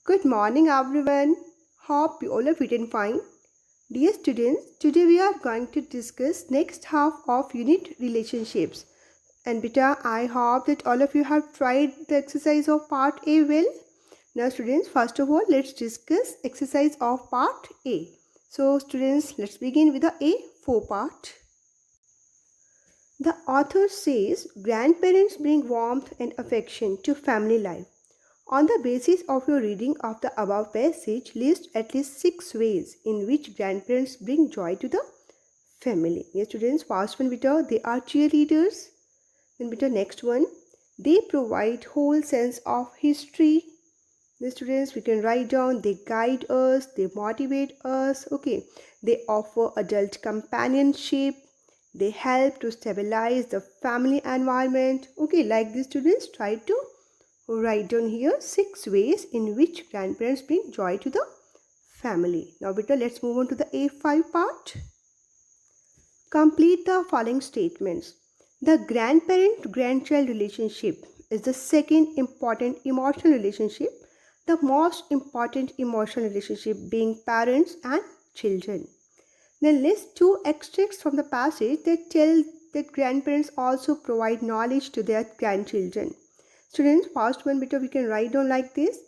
Good morning, everyone. Hope you all are fit and fine. Dear students, today we are going to discuss next half of unit relationships. And beta, I hope that all of you have tried the exercise of part A well. Now, students, first of all, let's discuss exercise of part A. So, students, let's begin with the A4 part. The author says grandparents bring warmth and affection to family life. On the basis of your reading of the above passage, list at least 6 ways in which grandparents bring joy to the family. Yes, students, first one beta, they are cheerleaders. Then beta, next one, they provide whole sense of history. The students, we can write down, they guide us, they motivate us, okay. They offer adult companionship, they help to stabilize the family environment, okay. Like the students, try to write down here 6 ways in which grandparents bring joy to the family. Now beta, let's move on to the A5 part. Complete the following statements. The grandparent-grandchild relationship is the second important emotional relationship, the most important emotional relationship being parents and children. Then list 2 extracts from the passage that tell that grandparents also provide knowledge to their grandchildren. Students, first one beta we can write down like this.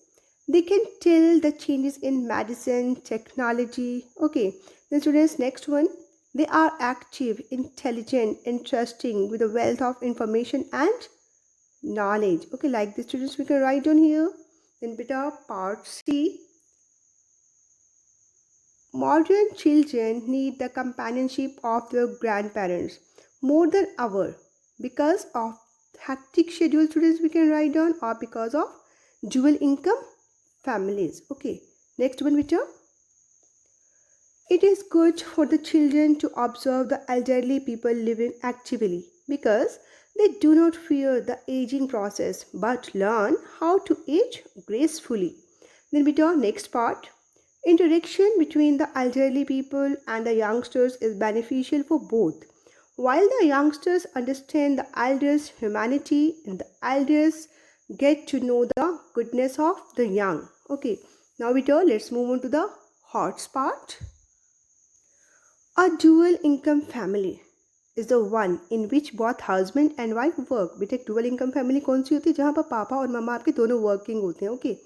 They can tell the changes in medicine, technology. Okay. Then students, next one. They are active, intelligent, and trusting with a wealth of information and knowledge. Okay, like the students we can write down here. Then beta part C. Modern children need the companionship of their grandparents more than ever because of hectic schedule, students we can write down, or because of dual income families. Okay, next one beta. It is good for the children to observe the elderly people living actively because they do not fear the aging process but learn how to age gracefully. Then beta, next part. Interaction between the elderly people and the youngsters is beneficial for both. While the youngsters understand the elders' humanity and the elders get to know the goodness of the young. Okay, now let's move on to the hot part. A dual income family is the one in which both husband and wife work. बेटे dual income family कौन सी होती है जहाँ पर पापा और मम्मा आपके दोनों working होते हैं. Okay.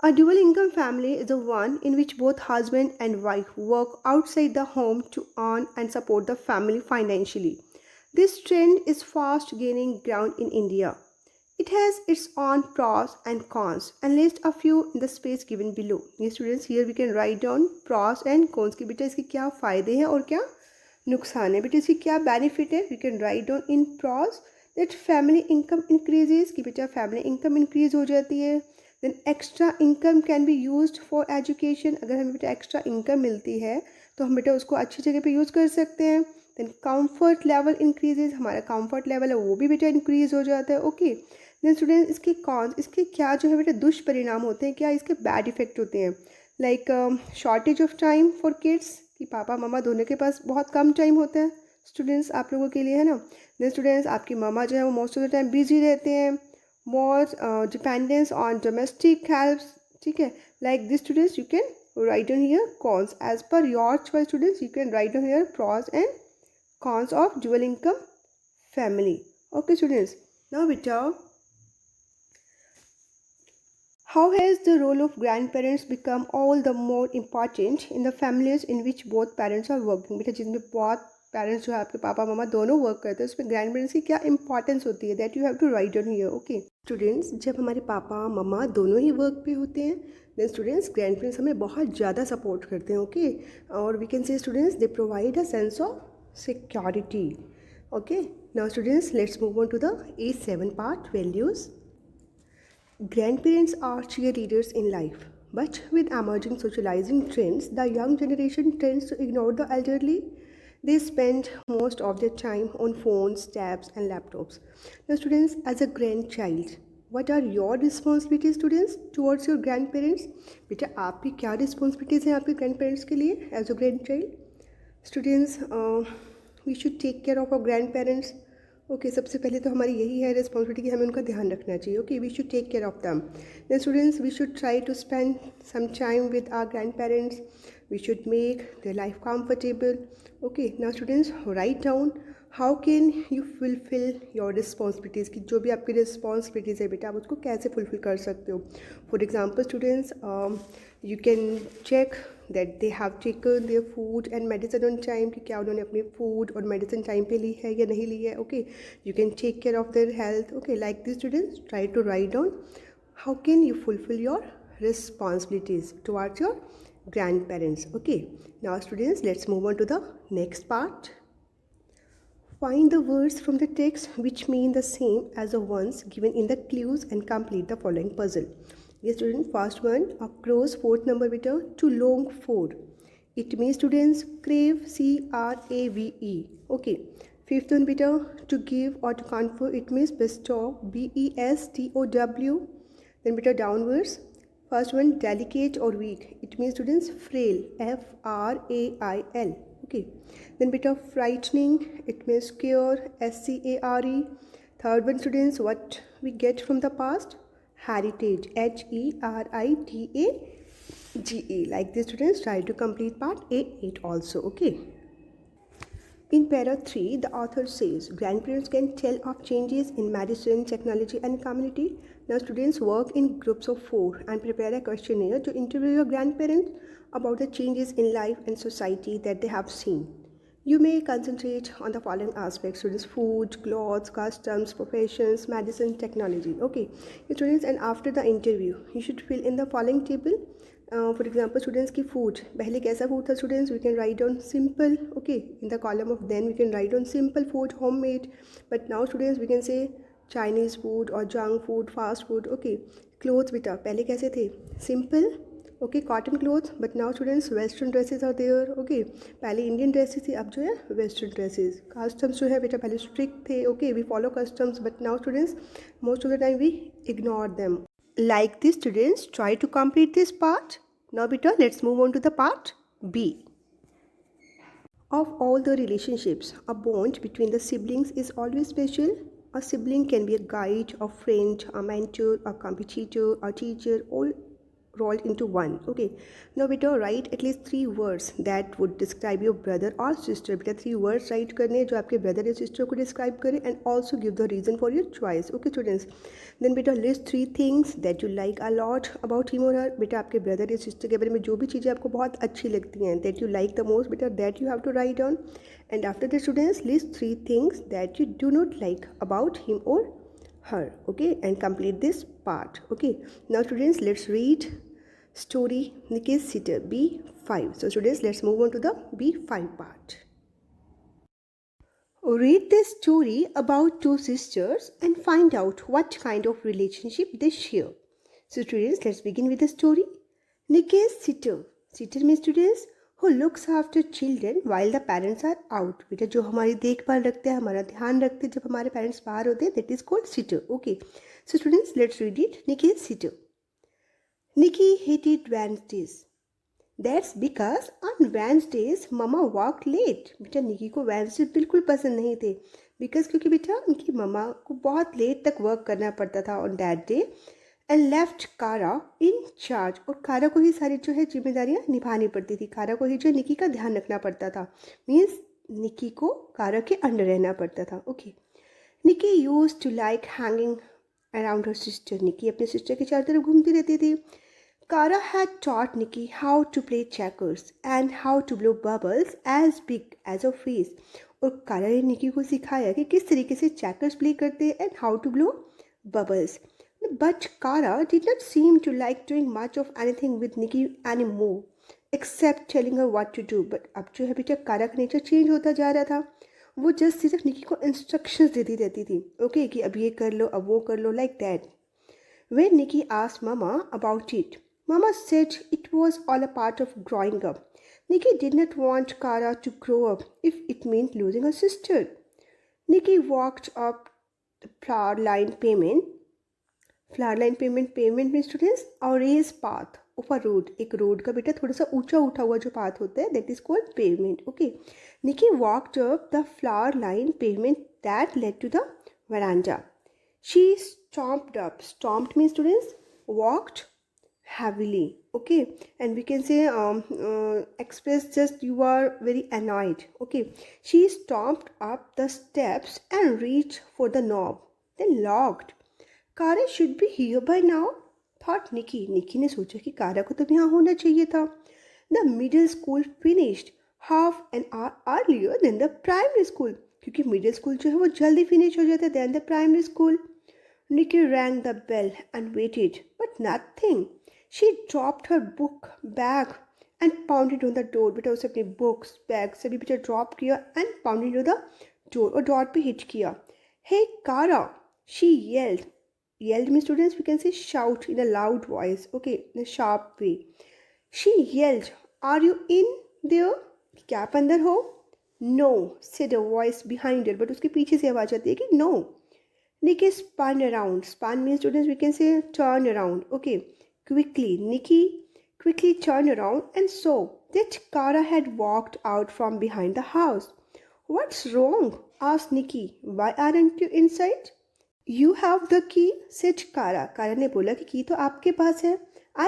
A dual income family is the one in which both husband and wife work outside the home to earn and support the family financially. This trend is fast gaining ground in India. It has its own pros and cons and list a few in the space given below. Yes, students, here we can write down pros and cons कि बेटा इसके क्या फ़ायदे हैं और क्या नुकसान है. बेटा इसकी क्या benefit है. We can write down in pros that family income increases कि बेटा family income increase हो जाती है. Then extra income can be used for education. अगर हमें बेटा extra income मिलती है तो हम बेटा उसको अच्छी जगह पे यूज़ कर सकते हैं. Then comfort level increases. हमारा comfort level है वो भी बेटा increase हो जाता है. Okay. Then students, इसके cons, इसके क्या जो है बेटा दुष्परिणाम होते हैं, क्या इसके bad effect होते हैं. Like shortage of time for kids कि पापा मम्मा दोनों के पास बहुत कम टाइम होता है. स्टूडेंट्स आप लोगों के लिए है ना. Then students, आपकी मम्मा जो है वो most of the time busy रहते हैं. More dependence on domestic helps. ठीक है. Like this students you can write down here cons. As per your choice students you can write down here pros and cons of dual income family. Okay students. Now beta, how has the role of grandparents become all the more important in the families in which both parents are working? बेटा जिनमें बहुत parents जो है आपके पापा मामा दोनों work करते हैं उसमें ग्रैंड पेरेंट्स की क्या इंपॉर्टेंस होती है that you have to write down here. Okay students, जब हमारे पापा मम्मा दोनों ही वर्क पे होते हैं देन स्टूडेंट्स ग्रैंड पेरेंट्स हमें बहुत ज़्यादा सपोर्ट करते हैं. ओके और we can say students they provide a sense of security. Okay now students let's move on to the A7 part, values. Grandparents are cheerleaders in life, but with emerging socializing trends, the young generation tends to ignore the elderly. They spend most of their time on phones, tabs, and laptops. Now, students, as a grandchild, what are your responsibilities, students, towards your grandparents? बेटा आपकी क्या responsibilities हैं आपके grandparents के लिए as a grandchild? Students, we should take care of our grandparents. Okay सबसे पहले तो हमारी यही है रिस्पॉन्सिबिलिटी कि हमें उनका ध्यान रखना चाहिए. Okay we should take care of them. Then students we should try to spend some time with our grandparents. We should make their life comfortable. Okay now students write down how can you fulfil your responsibilities कि जो भी आपकी responsibilities है बेटा आप उसको कैसे fulfil कर सकते हो. For example students you can check that they have taken their food and medicine on time कि क्या उन्होंने अपनी food और medicine time पे ली है या नहीं ली है. okay you can take care of their health. okay like this students try to write down how can you fulfill your responsibilities towards your grandparents. okay now students let's move on to the next part. Find the words from the text which mean the same as the ones given in the clues and complete the following puzzle. Yes student, first one, across fourth number beta, to long for. It means students crave, crave. Okay. Fifth one beta, to give or to confer. It means bestow, bestow. Then beta downwards. First one, delicate or weak. It means students frail, frail. Okay. Then beta frightening. It means scare, scare. Third one students, what we get from the past. Heritage, heritage. Like this students try to complete part A8 also. okay in para 3 the author says grandparents can tell of changes in medicine, technology and community. Now students work in groups of 4 and prepare a questionnaire to interview your grandparents about the changes in life and society that they have seen. You may concentrate on the following aspects: students, food, clothes, customs, professions, medicine, technology. okay students, and after the interview you should fill in the following table. For example students की food पहले कैसा food था students, we can write down simple. okay in the column of then we can write down simple food, homemade. But now students we can say Chinese food or junk food, fast food. okay clothes बेटा पहले कैसे थे, simple. okay cotton clothes. But now students western dresses are there. okay पहले Indian dresses थी, अब जो है western dresses. customs जो है बेटा पहले strict थे. okay we follow customs, but now students most of the time we ignore them. Like this students try to complete this part. Now beta let's move on to the part B. Of all the relationships, a bond between the siblings is always special. A sibling can be a guide, a friend, a mentor, a competitor, a teacher, all rolled into one. okay now beta write at least 3 words that would describe your brother or sister. beta 3 words write करने जो आपके brother या sister को describe करे and also give the reason for your choice. okay students, then beta list 3 things that you like a lot about him or her. बेटा आपके brother या sister के बारे में जो भी चीज़ें आपको बहुत अच्छी लगती हैं that you like the most, बेटा that you have to write down. And after the students list 3 things that you do not like about him or her. okay and complete this part. okay now students let's read story Nikki's sitter B5. so students let's move on to the B5 part. Read this story about 2 sisters and find out what kind of relationship they share. So students let's begin with the story. Nikki's sitter. Sitter means students who looks after children while the parents are out. बेटा जो हमारी देखभाल रखते हैं, हमारा ध्यान रखते हैं जब हमारे पेरेंट्स बाहर होते हैं, that is called sitter. okay so students let's read it. Nikki's sitter. Nikki hated Wednesdays. That's because on Wednesdays Mama worked late. बेटा निकी को Wednesday बिल्कुल पसंद नहीं थे. because क्योंकि बेटा उनकी मम्मा को बहुत लेट तक वर्क करना पड़ता था on that day and left Kara in charge. और कारा को ही सारी जो है जिम्मेदारियाँ निभानी पड़ती थी. कारा को ही जो निकी का ध्यान रखना पड़ता था. मीन्स निकी को कारा के अंडर रहना पड़ता था. okay Nikki used to like hanging around her sister. निकी अपने सिस्टर के चारों तरफ घूमती रहती थी. Kara had taught Nikki how to play checkers and how to blow bubbles as big as her face. और कारा ने निकी को सिखाया कि किस तरीके से checkers play करते हैं and how to blow bubbles. But Kara did not seem to like doing much of anything with Nikki anymore, except telling her what to do. But अब जो है बेटा कारा का नेचर चेंज होता जा रहा था. वो जस्ट सिर्फ निकी को इंस्ट्रक्शंस देती रहती थी. okay कि अब ये कर लो, अब वो कर लो, like that. When Nikki asked Mama about it, Mama said it was all a part of growing up. Nikki did not want Kara to grow up if it meant losing her sister. Nikki walked up the flower line payment. Flower line payment means students a raised path of a road, एक road का बेटा थोड़ा सा ऊंचा उठा हुआ जो path होता है, that is called pavement. Okay, Nikki walked up the flower line pavement that led to the veranda. She stomped up. Stomped means students walked heavily. Okay, and we can say express just you are very annoyed. Okay, she stomped up the steps and reached for the knob, then locked. Kara should be here by now, thought Nikki. Nikki ने सोचा कि कारा को तो यहाँ होना चाहिए था. The middle school finished half an hour earlier than the primary school. क्योंकि middle school जो है वो जल्दी finish हो जाता है than the primary school. Nikki rang the bell and waited, but nothing. She dropped her book bag and pounded on the door. बेटा उसे अपनी books bag सभी बेटा drop किया and pounded on the door और door पे hit किया. Hey Kara, she yelled. Yelled means students we can say shout in a loud voice. Okay, in a sharp way. She yelled, "Are you in there?" क्या आप अंदर हो? No, said a voice behind her. But उसके पीछे से आवाज आती है कि no. Nikki spun around. Spun means students we can say turn around. Okay, quickly. Nikki quickly turned around and saw that Kara had walked out from behind the house. What's wrong? Asked Nikki. Why aren't you inside? You have the key, said Kara. Kara ने बोला कि की तो आपके पास है.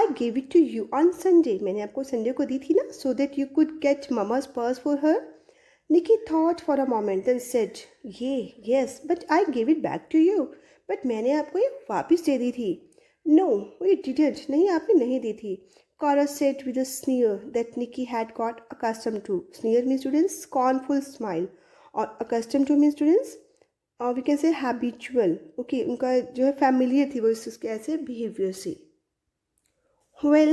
I gave it to you on Sunday. मैंने आपको Sunday को दी थी ना, so that you could get Mama's purse for her. Nikki thought for a moment and said, "Yeah, yes, but I gave it back to you." But मैंने आपको ये वापस दे दी थी. No, we didn't. नहीं, आपने नहीं दी थी. Kara said with a sneer that Nikki had got accustomed to. Sneer means students scornful smile, और accustomed to means students we can say habitual. Okay, उनका जो है familiar थी वो इसके ऐसे behavior से. Well,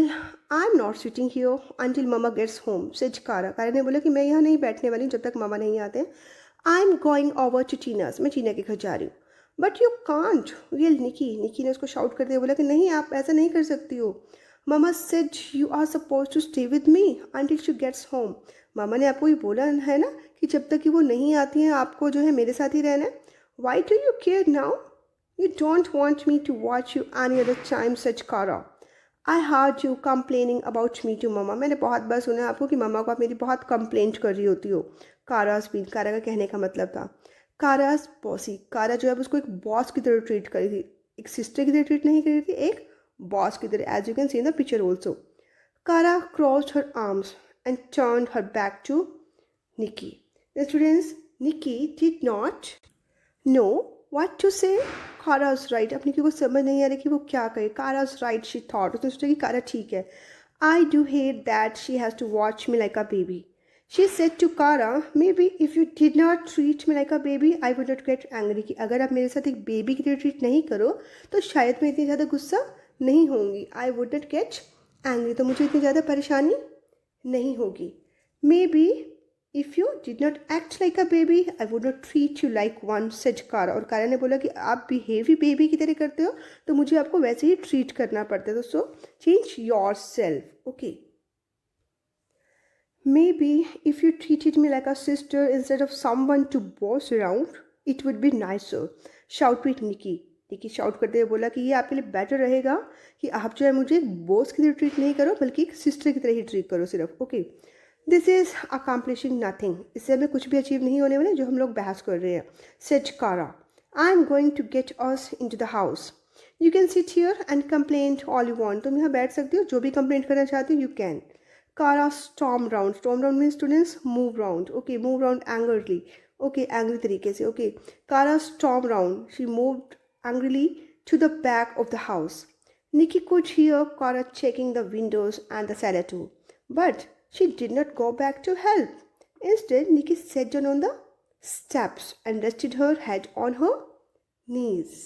I'm not sitting here until Mama gets home, said Kara. Kara ने बोला कि मैं यहाँ नहीं बैठने वाली जब तक मामा नहीं आते. I'm going over to Tina's. मैं टीना के घर जा रही हूँ. But you can't, yelled Nikki. Nikki ने उसको shout करते हुए बोला कि नहीं, आप ऐसा नहीं कर सकती हो. Mama said you are supposed to stay with me until she gets home. मामा ने आपको ये बोला है ना कि जब तक कि वो नहीं आती हैं आपको जो है मेरे साथ ही रहना है. Why do you care now? You don't want me to watch you any other time, said Kara. I heard you complaining about me to Mama. मैंने बहुत बार सुना आपको कि मामा को आप मेरी बहुत कंप्लेंट कर रही होती हो. कारास बीन, कारा का कहने का मतलब था कारास बॉसी. कारा जो है उसको एक बॉस की तरह ट्रीट करी थी, एक सिस्टर की तरह ट्रीट नहीं करी थी, एक बॉस की तरह. As you can see in the picture also. Kara crossed her arms and turned her back to Nikki. The students, Nikki did not know what to say. Kara's right. अपनी को समझ नहीं आ रही कि वो क्या करे. Kara's right, she thought. उसने सोचा कि कारा ठीक है. I do hate that she has to watch me like a baby. She said to Kara, maybe if you did not treat me like a baby, I would not get angry. कि अगर आप मेरे साथ एक baby की तरह treat नहीं करो तो शायद मैं इतनी ज़्यादा गुस्सा नहीं होंगी. I would not get angry. तो मुझे इतनी ज़्यादा परेशानी नहीं होगी. Maybe if you did not act like a baby, I would not treat you like one, said Kara. और कारा ने बोला कि आप बिहेव ही बेबी की तरह करते हो तो मुझे आपको वैसे ही ट्रीट करना पड़ता है. तो so change your self. Okay. Maybe if you treated me like a sister instead of someone to boss around, it would be nicer, shouted Nikki. Nikki shout करते हुए बोला कि ये आपके लिए बेटर रहेगा कि आप जो है मुझे एक बॉस की तरह ट्रीट नहीं करो बल्कि एक सिस्टर की तरह ही ट्रीट करो सिर्फ. Okay. This is accomplishing nothing. इससे हमें कुछ भी अचीव नहीं होने वाला जो हम लोग बहस कर रहे हैं. Said Cara. I am going to get us into the house. You can sit here and complain all you want. तुम यहाँ बैठ सकती हो, जो भी कंप्लेंट करना चाहती हो you can. Kara storm round. Storm round mean students move round. Okay, move round angrily. Okay, angry तरीके से. Okay. Kara storm round. She moved angrily to the back of the house. Nikki could hear Kara checking the windows and the cellar too, but she did not go back to help. Instead, Nikki sat down on the steps and rested her head on her knees.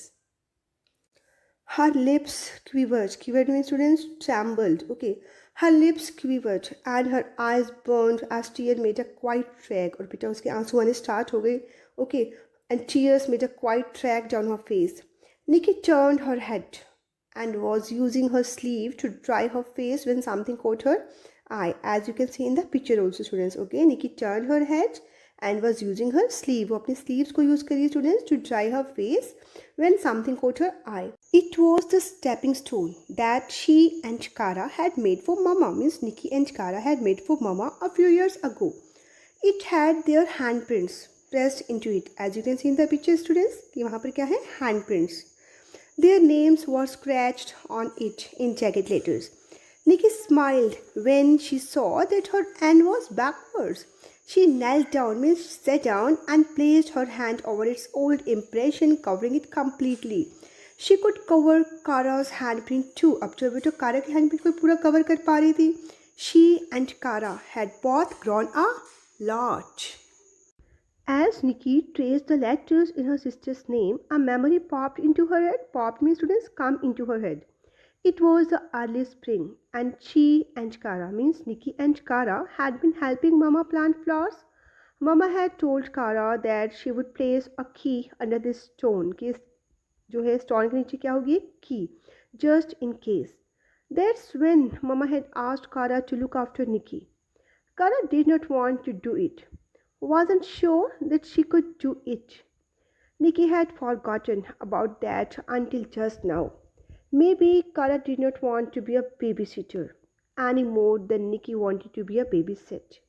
Her lips quivered. Quivered means students trembled. Okay. Her lips quivered and her eyes burned as tears made a quiet track. और बेटा उसके आंसू आने start हो गए. Okay. And tears made a quiet track down her face. Nikki turned her head and was using her sleeve to dry her face when something caught her eye, as you can see in the picture also, students. Okay, Nikki turned her head and was using her sleeve. वो अपने sleeves को use करिए students to dry her face when something caught her eye. It was the stepping stone that she and Kara had made for Mama, means Nikki and Kara had made for Mama a few years ago. It had their handprints pressed into it. As you can see in the picture, students, कि वहाँ पर क्या है? Handprints. Their names were scratched on it in jagged letters. Nikki smiled when she saw that her hand was backwards. She knelt down, means sat down, and placed her hand over its old impression, covering it completely. She could cover Kara's handprint too. अब जो बेटो कारा की handprint को पूरा cover कर पा रही थी. She and Kara had both grown a lot. As Nikki traced the letters in her sister's name, a memory popped into her head. Popped means students come into her head. It was the early spring, and she and Kara, means Nikki and Kara, had been helping Mama plant flowers. Mama had told Kara that she would place a key under this stone. कि इस जो है stone के नीचे क्या होगी? Key, just in case. That's when Mama had asked Kara to look after Nikki. Kara did not want to do it, wasn't sure that she could do it. Nikki had forgotten about that until just now. Maybe Kara did not want to be a babysitter any more than Nikki wanted to be a babysit.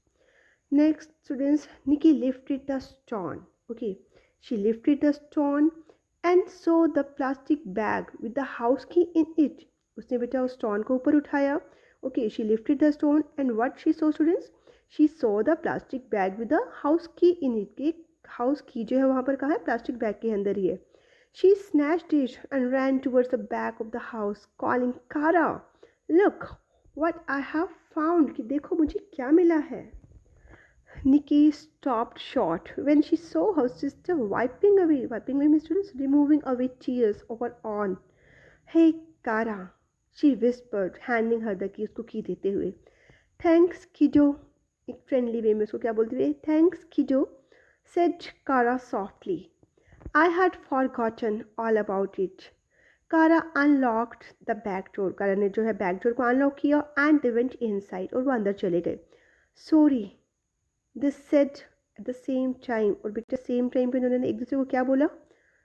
Next, students, Nikki lifted the stone. Okay, she lifted the stone and saw the plastic bag with the house key in it. उसने बेटा उस stone को ऊपर उठाया. Okay, she lifted the stone and what she saw, students? She saw the plastic bag with the house key in it. कि house key जो है वहाँ पर कहाँ है? Plastic bag के अंदर ही है. She snatched it and ran towards the back of the house, calling, Kara, look what I have found. कि देखो मुझे क्या मिला है. Nikki stopped short when she saw her sister wiping away, students, removing away tears of her own. Hey, Kara, she whispered, handing her the key, उसको की देते हुए. Thanks, kiddo. एक friendly way में उसको क्या बोलती है? Thanks, kiddo, said Kara softly. I had forgotten all about it. Kara unlocked the back door. Kara ने जो है back door को unlock किया and they went inside और वो अंदर चले गए. Sorry, they said at the same time. और बेटा same time पे उन्होंने एक दूसरे को क्या बोला?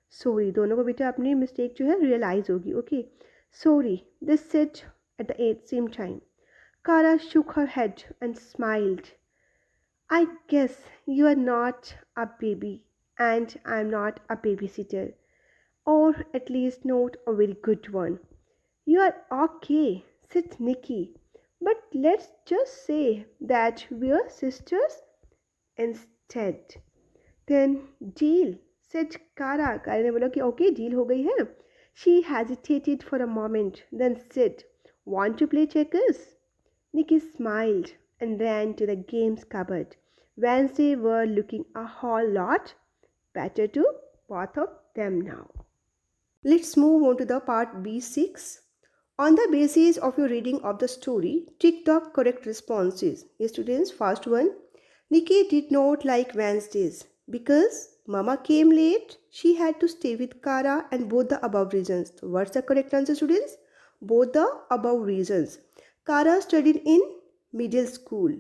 Sorry. दोनों को बेटा अपनी mistake जो है realize होगी. Okay. Sorry, they said at the same time. Kara shook her head and smiled. I guess you are not a baby and I'm not a babysitter, or at least not a very good one. You are okay, said Nikki, but let's just say that we're sisters instead. Then deal, said Kara. Kara ने बोला कि okay, deal हो गई है. She hesitated for a moment, then said, want to play checkers? Nikki smiled and ran to the games cupboard. Wednesday were looking a whole lot better to both of them now. Let's move on to the part B6. On the basis of your reading of the story, tick the correct responses. Yes, students, first one. Nikki did not like Wednesdays because Mama came late. She had to stay with Kara and both the above reasons. So what's the correct answer, students? Both the above reasons. Kara studied in middle school.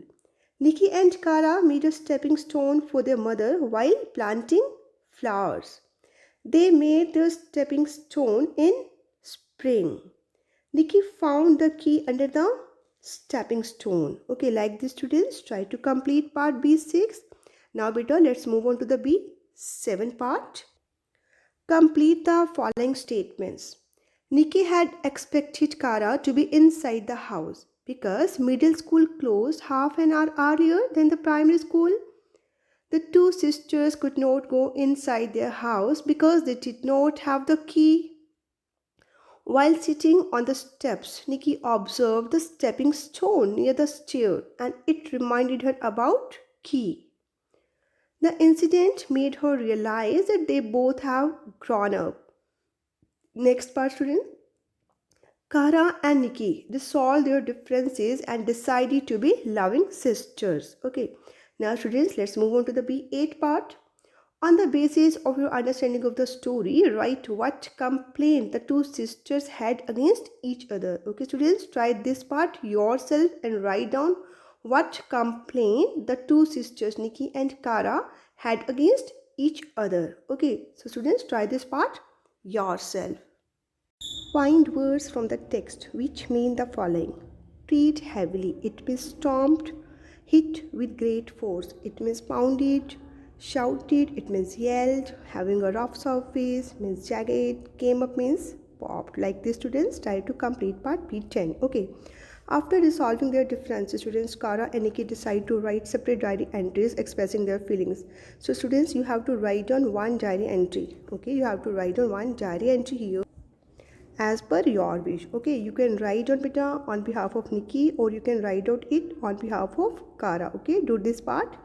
Nikki and Kara made a stepping stone for their mother while planting flowers. They made the stepping stone in spring. Nikki found the key under the stepping stone. Okay, like this, students, try to complete part B6. Now, beta, let's move on to the B7 part. Complete the following statements. Nikki had expected Kara to be inside the house because middle school closed half an hour earlier than the primary school. The two sisters could not go inside their house because they did not have the key. While sitting on the steps, Nikki observed the stepping stone near the stair and it reminded her about key. The incident made her realize that they both have grown up. Next part, student. Kara and Nikki, they solved their differences and decided to be loving sisters. Okay, now students, let's move on to the B8 part. On the basis of your understanding of the story, write what complaint the two sisters had against each other. Okay, students, try this part yourself and write down what complaint the two sisters, Nikki and Kara, had against each other. Okay, so students, try this part yourself. Find words from the text which mean the following. Treat heavily. It means stomped, hit with great force. It means pounded, shouted. It means yelled. Having a rough surface means jagged. Came up means popped. Like the students try to complete part P10. Okay. After resolving their differences, students Kara and Nikki decide to write separate diary entries expressing their feelings. So students, you have to write down one diary entry. Okay, you have to write down one diary entry here as per your wish. Okay, you can write on beta on behalf of Nikki, or you can write out it on behalf of Kara. Okay, do this part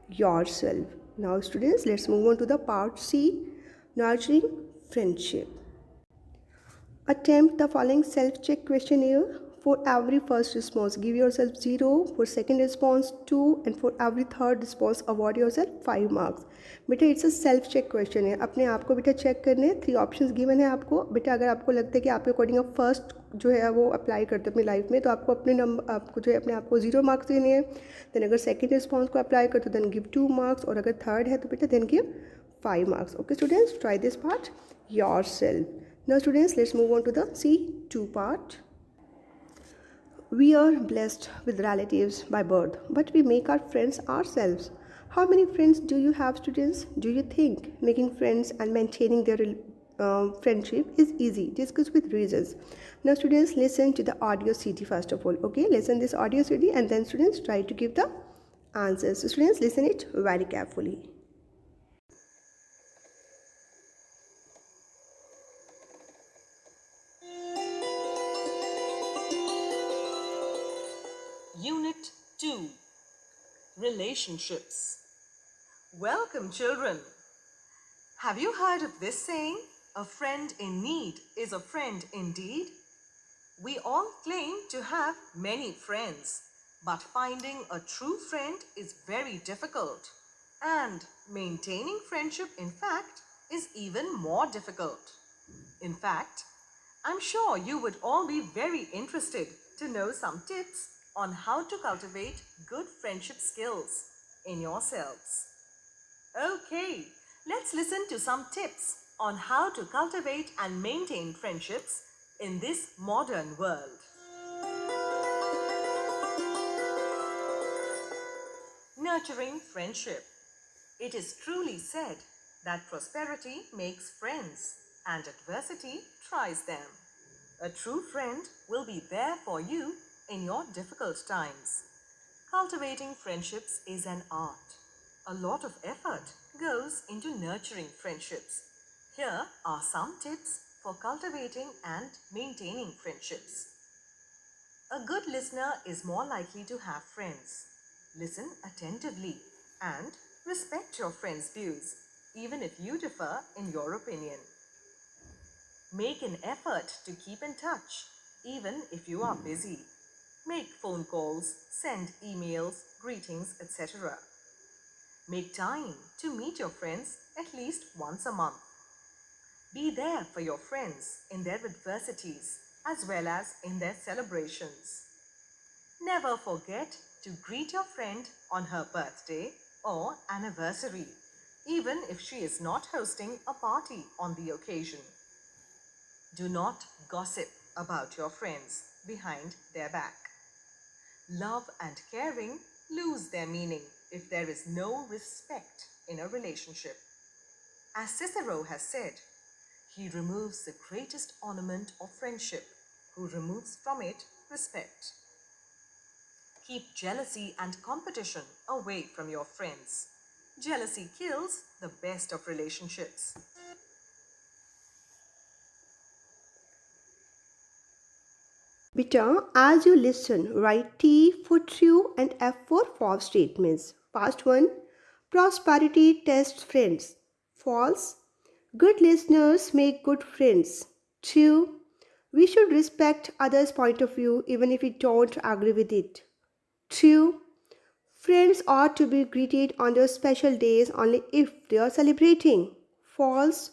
yourself. Now students, let's move on to the part C, nurturing friendship. Attempt the following self-check questionnaire. For every first response, give yourself 0. For second response, 2. And for every third response, award yourself 5 marks. बेटा it's a self check question है, अपने आप को बेटा check करने 3 options given है आपको. बेटा अगर आपको लगता है कि आपके अकॉर्डिंग आप फर्स्ट जो है वो अप्लाई करते हो अपनी लाइफ में, तो आपको अपने नंबर आपको जो है अपने आप को 0 मार्क्स देने हैं. देन अगर सेकेंड रिस्पॉन्स को अप्लाई करते हो देन गिव 2 मार्क्स, और अगर थर्ड है तो बेटा then give 5 marks. Okay students, try this part yourself. Now students, let's move on to the C2 part. We are blessed with relatives by birth, but we make our friends ourselves. How many friends do you have, students? Do you think making friends and maintaining their friendship is easy? Discuss with reasons. Now students, listen to the audio CD first of all. Okay, listen this audio CD and then students try to give the answers. So students, listen it very carefully. Unit 2, Relationships. Welcome, children. Have you heard of this saying, a friend in need is a friend indeed? We all claim to have many friends, but finding a true friend is very difficult. And maintaining friendship, in fact, is even more difficult. In fact, I'm sure you would all be very interested to know some tips on how to cultivate good friendship skills in yourselves. Okay, let's listen to some tips on how to cultivate and maintain friendships in this modern world. Nurturing friendship. It is truly said that prosperity makes friends and adversity tries them. A true friend will be there for you in your difficult times. Cultivating friendships is an art. A lot of effort goes into nurturing friendships. Here are some tips for cultivating and maintaining friendships. A good listener is more likely to have friends. Listen attentively and respect your friends' views, even if you differ in your opinion. Make an effort to keep in touch, even if you are busy. Make phone calls, send emails, greetings, etc. Make time to meet your friends at least once a month. Be there for your friends in their adversities as well as in their celebrations. Never forget to greet your friend on her birthday or anniversary, even if she is not hosting a party on the occasion. Do not gossip about your friends behind their back. Love and caring lose their meaning if there is no respect in a relationship. As Cicero has said, he removes the greatest ornament of friendship, who removes from it respect. Keep jealousy and competition away from your friends. Jealousy kills the best of relationships. Beta, as you listen, write T for true and F for false statements. First one, prosperity tests friends. False. Good listeners make good friends. True. We should respect others' point of view even if we don't agree with it. True. Friends ought to be greeted on their special days only if they are celebrating. False.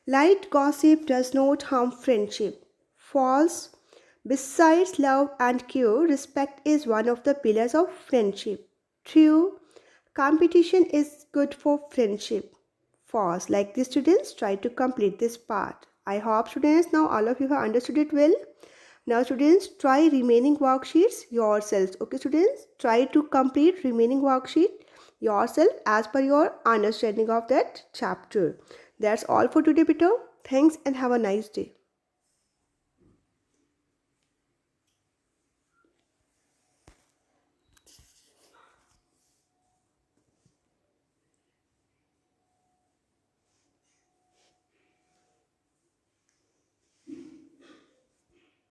Light gossip does not harm friendship. False. Besides love and care, respect is one of the pillars of friendship. True. Competition is good for friendship. False. Like the students try to complete this part. I hope students now all of you have understood it well. Now students, try remaining worksheets yourselves. Okay students, try to complete remaining worksheet yourself as per your understanding of that chapter. That's all for today, Peter. Thanks and have a nice day.